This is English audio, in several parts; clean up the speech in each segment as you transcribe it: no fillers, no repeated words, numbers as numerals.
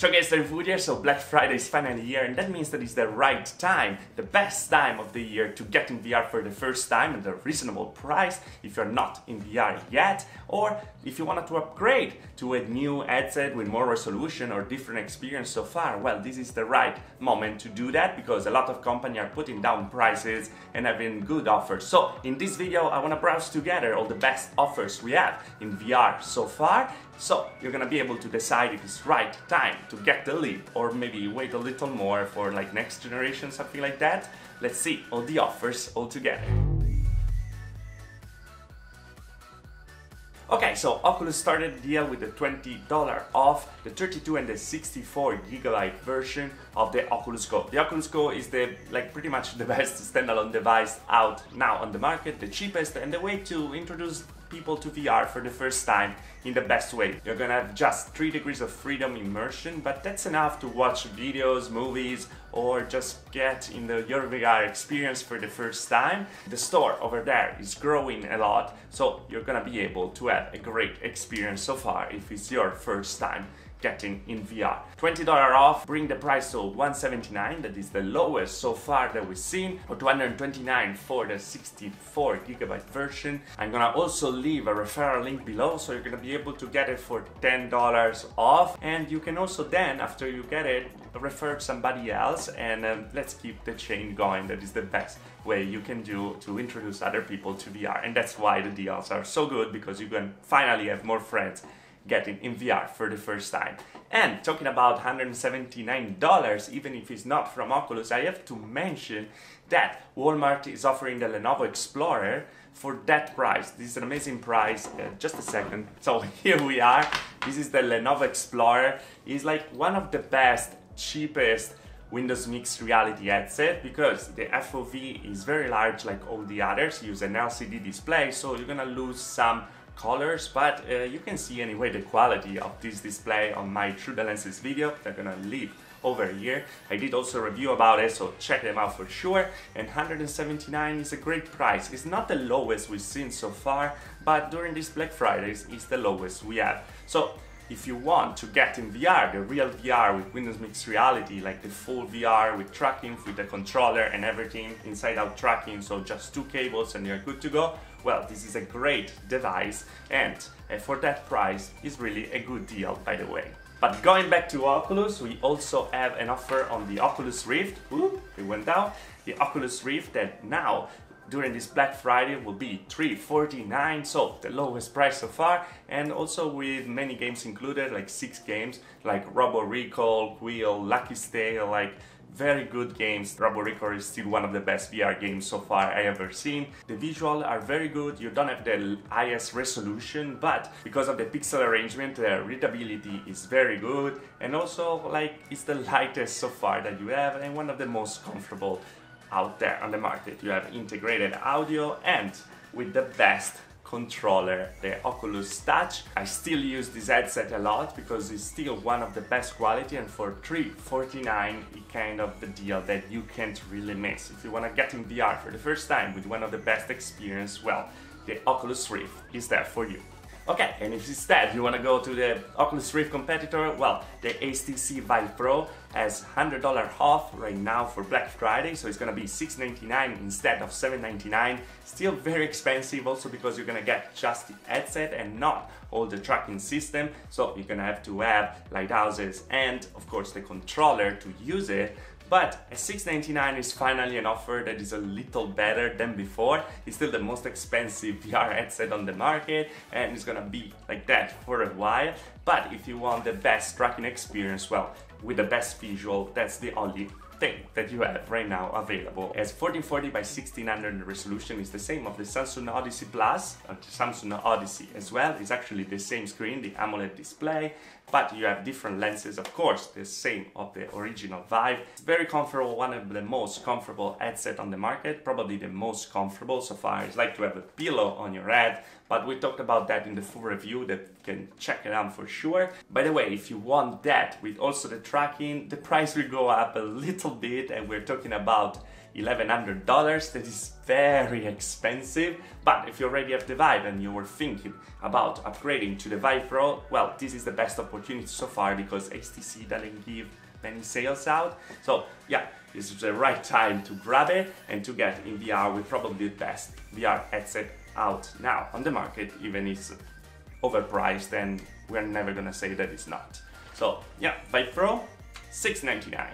So guys, the food here, so Black Friday is finally here, and that means that it's the right time, the best time of the year to get in VR for the first time at a reasonable price if you're not in VR yet, or if you wanted to upgrade to a new headset with more resolution or different experience so far. Well, this is the right moment to do that because a lot of companies are putting down prices and having good offers. So in this video, I want to browse together all the best offers we have in VR so far. So you're gonna be able to decide if it's right time to get the leap or maybe wait a little more for like next generation, something like that. Let's see all the offers all together. Okay, so Oculus started the deal with the $20 off the 32 and the 64GB version of the Oculus Go. The Oculus Go is pretty much the best standalone device out now on the market, the cheapest and the way to introduce people to VR for the first time in the best way. You're gonna have just 3 degrees of freedom immersion, but that's enough to watch videos, movies, or just get in your VR experience for the first time. The store over there is growing a lot, so you're gonna be able to have a great experience so far if it's your first time getting in VR. $20 off, bring the price to $179, that is the lowest so far that we've seen, or $229 for the 64GB version. I'm gonna also leave a referral link below, so you're gonna be able to get it for $10 off, and you can also then, after you get it, refer somebody else, and let's keep the chain going. That is the best way you can do to introduce other people to VR, and that's why the deals are so good, because you can finally have more friends getting in VR for the first time. And talking about $179, even if it's not from Oculus, I have to mention that Walmart is offering the Lenovo Explorer for that price. This is an amazing price. Just a second. So here we are. This is the Lenovo Explorer. It's like one of the best, cheapest Windows Mixed Reality headset because the FOV is very large like all the others. Use an LCD display, so you're gonna lose some colors, but you can see anyway the quality of this display on my Through the Lenses video. They're gonna leave over here. I did also a review about it, so check them out for sure. And $179 is a great price. It's not the lowest we've seen so far, but during this Black Fridays it's the lowest we have. So if you want to get in VR, the real VR with Windows Mixed Reality, like the full VR with tracking, with the controller and everything, inside-out tracking, so just 2 cables and you're good to go, well, this is a great device, and for that price is really a good deal, by the way. But going back to Oculus, we also have an offer on the Oculus Rift. Ooh, it went down. The Oculus Rift that now during this Black Friday will be $349, so the lowest price so far, and also with many games included, like 6 games, like Robo Recall, Wheel, Lucky Stay, like very good games. Robo Recall is still one of the best VR games so far I ever seen. The visuals are very good. You don't have the highest resolution, but because of the pixel arrangement, the readability is very good, and also like it's the lightest so far that you have and one of the most comfortable out there on the market. You have integrated audio and with the best controller, the Oculus Touch. I still use this headset a lot because it's still one of the best quality, and for $349 it's kind of the deal that you can't really miss. If you want to get in VR for the first time with one of the best experience, well, the Oculus Rift is there for you. Okay, and if instead you want to go to the Oculus Rift competitor, well, the HTC Vive Pro has $100 off right now for Black Friday, so it's gonna be $699 instead of $799. Still very expensive, also because you're gonna get just the headset and not all the tracking system, so you're gonna have to have lighthouses and of course the controller to use it. But at $699 is finally an offer that is a little better than before. It's still the most expensive VR headset on the market, and it's gonna be like that for a while. But if you want the best tracking experience, well, with the best visual, that's the only thing that you have right now available. As 1440 by 1600 resolution is the same of the Samson Odyssey Plus, the Samson Odyssey as well. It's actually the same screen, the AMOLED display, but you have different lenses, of course, the same of the original Vive. It's very comfortable, one of the most comfortable headset on the market, probably the most comfortable so far. It's like to have a pillow on your head, but we talked about that in the full review that you can check it out for sure. By the way, if you want that with also the tracking, the price will go up a little bit, and we're talking about $1,100. That is very expensive, but if you already have the Vive and you were thinking about upgrading to the Vive Pro, well, this is the best opportunity so far because HTC doesn't give many sales out. So yeah, it's the right time to grab it and to get in VR with probably the best VR headset out now on the market, even if it's overpriced, and we're never gonna say that it's not. So yeah, Vive Pro, $699.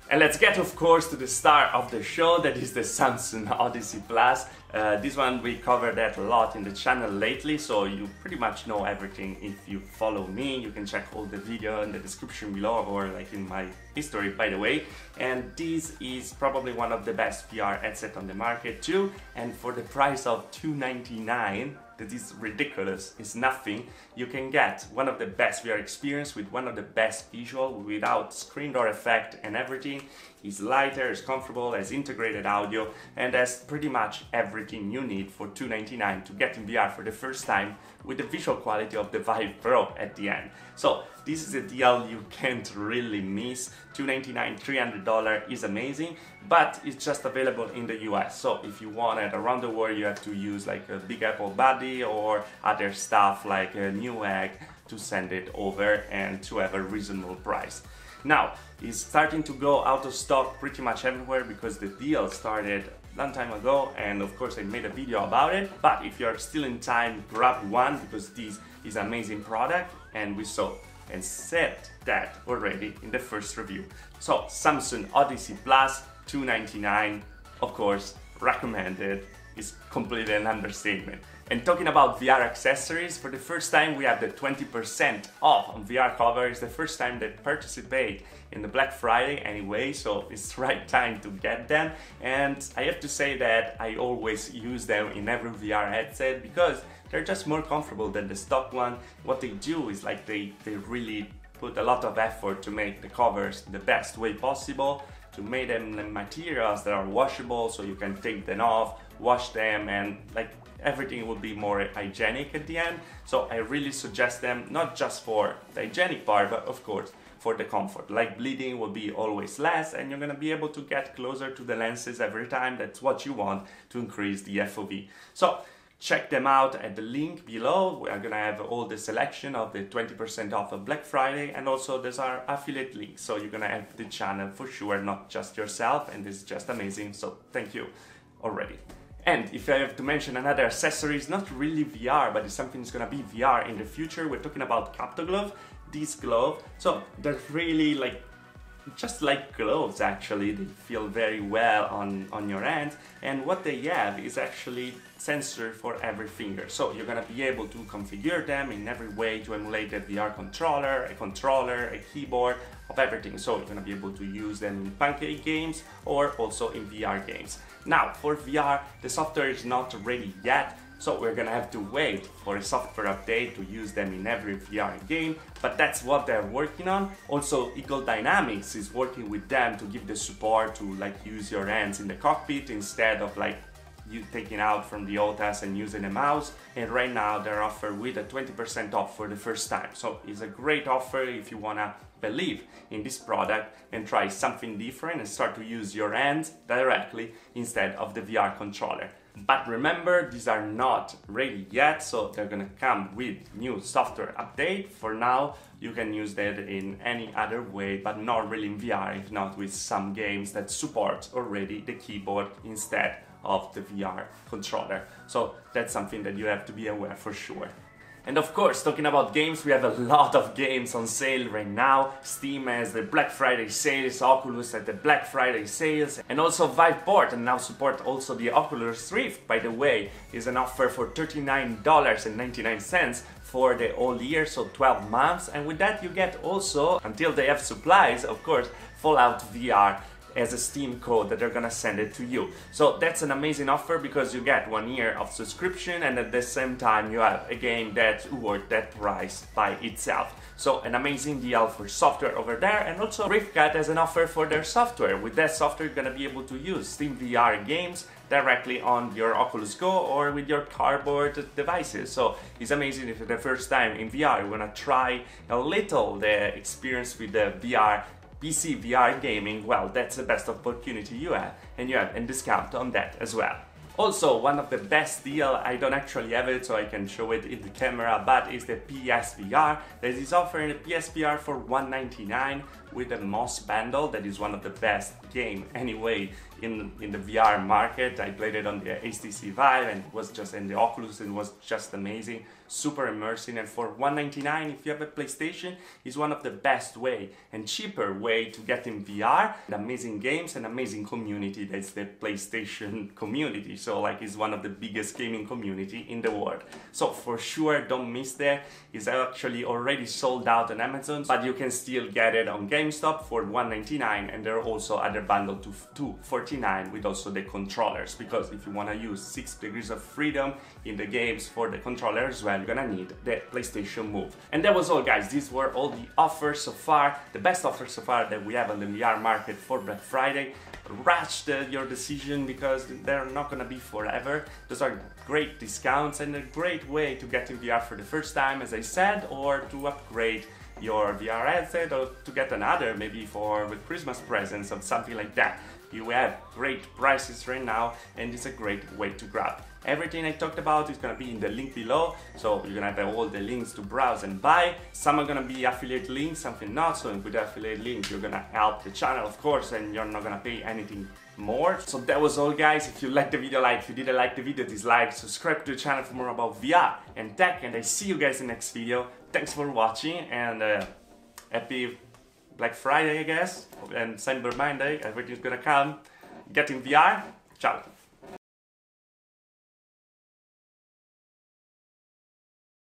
And let's get, of course, to the star of the show, that is the Samson Odyssey Plus. This one we covered that a lot in the channel lately, so you pretty much know everything if you follow me. You can check all the video in the description below, or like in my history, by the way. And this is probably one of the best VR headset on the market too, and for the price of $299, that is ridiculous, it's nothing. You can get one of the best VR experience with one of the best visual without screen door effect and everything. It's lighter, it's comfortable, has integrated audio, and has pretty much everything you need for $299 to get in VR for the first time with the visual quality of the Vive Pro at the end. So this is a deal you can't really miss. $299, $300 is amazing, but it's just available in the US. So if you want it around the world, you have to use like a Big Apple Buddy or other stuff like a Newegg to send it over and to have a reasonable price. Now, it's starting to go out of stock pretty much everywhere because the deal started a long time ago, and of course I made a video about it. But if you're still in time, grab one because this is an amazing product, and we saw and said that already in the first review. So Samson Odyssey Plus, $299, of course, recommended. Is completely an understatement. And talking about VR accessories, for the first time we have the 20% off on VR cover. It's the first time they participate in the Black Friday anyway, so it's the right time to get them. And I have to say that I always use them in every VR headset because they're just more comfortable than the stock one. What they do is like they really put a lot of effort to make the covers the best way possible, to make them materials that are washable, so you can take them off, wash them, and like everything will be more hygienic at the end. So I really suggest them, not just for the hygienic part, but of course for the comfort. Like bleeding will be always less, and you're gonna be able to get closer to the lenses every time. That's what you want to increase the FOV. So check them out at the link below. We are gonna have all the selection of the 20% off of Black Friday, and also there's our affiliate link, so you're gonna help the channel for sure, not just yourself, and this is just amazing, so thank you already. And if I have to mention another accessory, it's not really VR, but it's something that's gonna be VR in the future. We're talking about Capto Glove, this glove. So they're really like just like gloves actually. They feel very well on your hand, and what they have is actually sensor for every finger, so you're gonna be able to configure them in every way to emulate a VR controller, a keyboard, of everything. So you're gonna be able to use them in pancake games or also in VR games. Now for VR, the software is not ready yet, so we're gonna have to wait for a software update to use them in every VR game, but that's what they're working on. Also, Eagle Dynamics is working with them to give the support to like use your hands in the cockpit instead of like you taking out from the OTAS and using a mouse. And right now they're offered with a 20% off for the first time. So it's a great offer if you wanna believe in this product and try something different and start to use your hands directly instead of the VR controller. But remember, these are not ready yet, so they're gonna come with new software update. For now, you can use that in any other way, but not really in VR, if not with some games that support already the keyboard instead of the VR controller. So that's something that you have to be aware for sure. And of course, talking about games, we have a lot of games on sale right now. Steam has the Black Friday sales, Oculus at the Black Friday sales, and also Viveport, and now support also the Oculus Rift, by the way, is an offer for $39.99 for the whole year, so 12 months. And with that you get also, until they have supplies, of course, Fallout VR as a Steam code that they're gonna send it to you. So that's an amazing offer because you get 1 year of subscription, and at the same time you have a game that's worth that price by itself. So an amazing deal for software over there. And also Riftcat has an offer for their software. With that software you're gonna be able to use Steam VR games directly on your Oculus Go or with your cardboard devices. So it's amazing if for the first time in VR you wanna try a little the experience with the VR PC VR gaming, well, that's the best opportunity you have, and you have a discount on that as well. Also, one of the best deal, I don't actually have it so I can show it in the camera, but is the PSVR that is offering a PSVR for $199 with the Moss bundle. That is one of the best game anyway in the VR market. I played it on the HTC Vive and it was just in the Oculus and it was just amazing, super immersive, and for $199 if you have a PlayStation is one of the best way and cheaper way to get in VR. Amazing games and amazing community, that's the PlayStation community, so like it's one of the biggest gaming community in the world. So for sure don't miss that. It's actually already sold out on Amazon, but you can still get it on GameStop for $199, and there are also other bundles to $249 with also the controllers, because if you want to use 6 degrees of freedom in the games for the controller as well, you're gonna need the PlayStation Move. And that was all, guys. These were all the offers so far, the best offers so far that we have on the VR market for Black Friday. Rush your decision because they're not gonna be forever. Those are great discounts and a great way to get in VR for the first time, as I said, or to upgrade your VR headset, or to get another maybe for the Christmas presents or something like that. You have great prices right now and it's a great way to grab. Everything I talked about is gonna be in the link below, so you're gonna have all the links to browse and buy. Some are gonna be affiliate links, something not, so with the affiliate link you're gonna help the channel of course, and you're not gonna pay anything more. So that was all, guys. If you liked the video, like. If you didn't like the video, dislike, subscribe to the channel for more about VR and tech, and I see you guys in the next video. Thanks for watching and happy Black Friday, I guess, and Cyber Monday. Everything's gonna come. Get in VR. Ciao.